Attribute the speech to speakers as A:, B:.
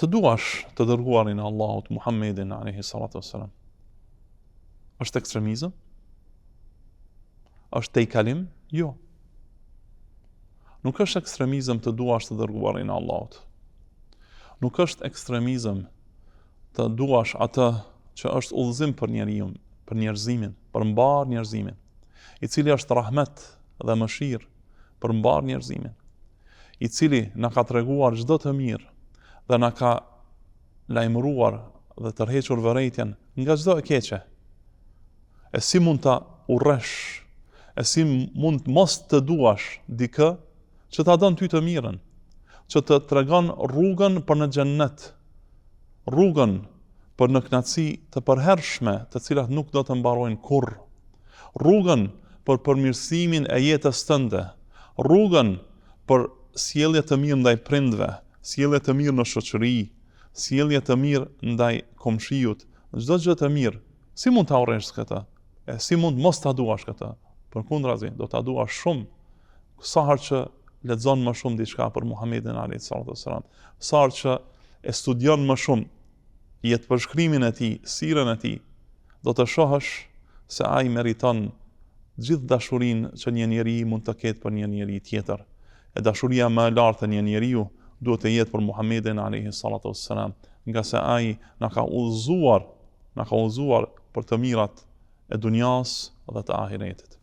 A: Të duash të dërguarin e Allahut Muhammedin alayhi salatu wassalam. Është ekstremizëm? Është tejkalim? Jo. Nuk është ekstremizëm të duash të dërguarin e Allahut. Nuk është ekstremizëm të duash atë që është udhëzim për njeriu, për njerëzimin, për mbar njerëzimin, i cili është rahmet dhe mëshirë për mbar njerëzimin, i cili na ka treguar çdo të mirë dhe na ka lajmëruar dhe tërhequr vërejtjen nga çdo e keqe. E si mund ta urresh, e si mund mos të duash dikë që ta don ty të mirën, që të tregon rrugën për në xhennet, rrugën për në kënaqësi të përhershme, të cilat nuk do të mbarojnë kurrë, rrugën për përmirësimin e jetës tënde, rrugën për sjellje të mirë ndaj prindve, sjellje të mirë në shoqëri, sjellje të mirë ndaj komshiut, çdo gjë të mirë. Si mund ta urresh këtë? E si mund mos ta duash këtë? Përkundrazi, do ta duash shumë, sa herë që lexon më shumë diçka për Muhamedit alayhi salatu wasalam, sa herë që e studion më shumë jetë përshkrimin e tij, sirën e tij, do të shohësh se ai meriton gjithë dashurinë që një njeri mund të ketë për një njeri tjetër. E dashuria më e lartë e një njeriu duhet të jetë për Muhamedit alayhi salatu wassalam, nga se ai na ka udhëzuar për të mirat e dunjas dhe të ahiretit.